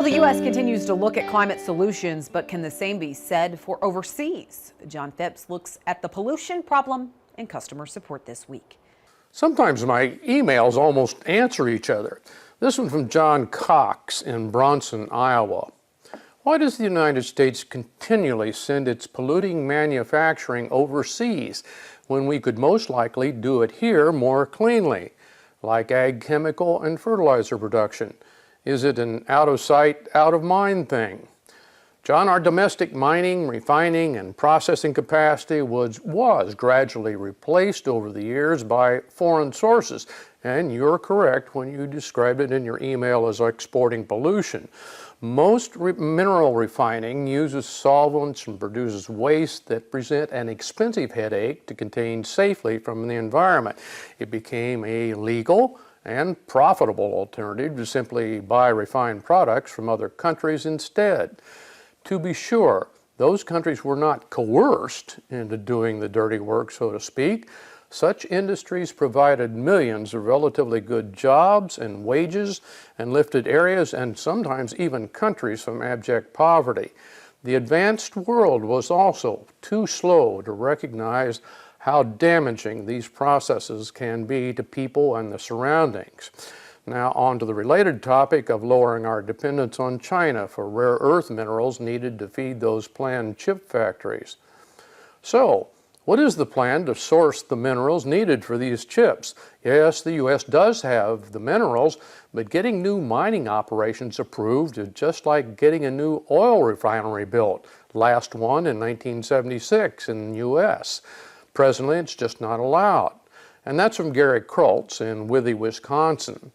Well, the U.S. continues to look at climate solutions, but can the same be said for overseas? John Phipps looks at the pollution problem and customer support this week. Sometimes my emails almost answer each other. This one from John Cox in Bronson, Iowa. Why does the United States continually send its polluting manufacturing overseas when we could most likely do it here more cleanly, like ag chemical and fertilizer production? Is it an out-of-sight, out-of-mind thing? John, our domestic mining, refining, and processing capacity was gradually replaced over the years by foreign sources, and you're correct when you described it in your email as exporting pollution. Most mineral refining uses solvents and produces waste that present an expensive headache to contain safely from the environment. It became a legal and profitable alternative to simply buy refined products from other countries instead. To be sure, those countries were not coerced into doing the dirty work, so to speak. Such industries provided millions of relatively good jobs and wages and lifted areas and sometimes even countries from abject poverty. The advanced world was also too slow to recognize how damaging these processes can be to people and the surroundings. Now on to the related topic of lowering our dependence on China for rare earth minerals needed to feed those planned chip factories. So, what is the plan to source the minerals needed for these chips? Yes, the U.S. does have the minerals, but getting new mining operations approved is just like getting a new oil refinery built. Last one in 1976 in the U.S. Presently, it's just not allowed. And that's from Gary Kroltz in Withee, Wisconsin.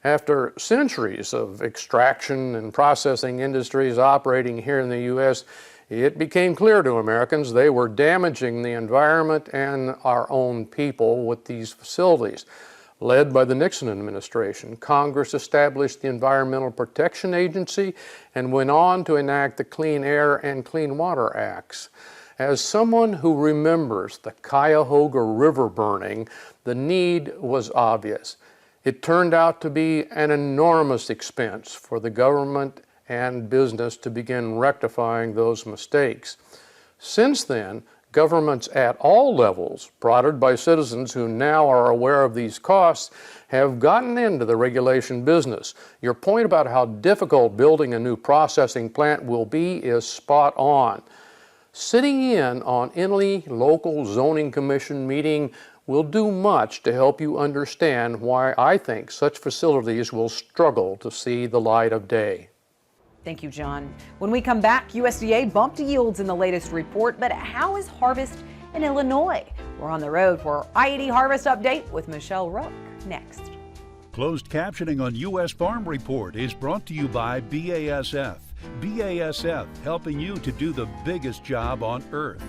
After centuries of extraction and processing industries operating here in the U.S., it became clear to Americans they were damaging the environment and our own people with these facilities. Led by the Nixon administration, Congress established the Environmental Protection Agency and went on to enact the Clean Air and Clean Water Acts. As someone who remembers the Cuyahoga River burning, the need was obvious. It turned out to be an enormous expense for the government and business to begin rectifying those mistakes. Since then, governments at all levels, prodded by citizens who now are aware of these costs, have gotten into the regulation business. Your point about how difficult building a new processing plant will be is spot on. Sitting in on any local zoning commission meeting will do much to help you understand why I think such facilities will struggle to see the light of day. Thank you, John. When we come back, USDA bumped yields in the latest report, but how is harvest in Illinois? We're on the road for I-80 Harvest Update with Michelle Rook next. Closed captioning on U.S. Farm Report is brought to you by BASF. BASF, helping you to do the biggest job on Earth.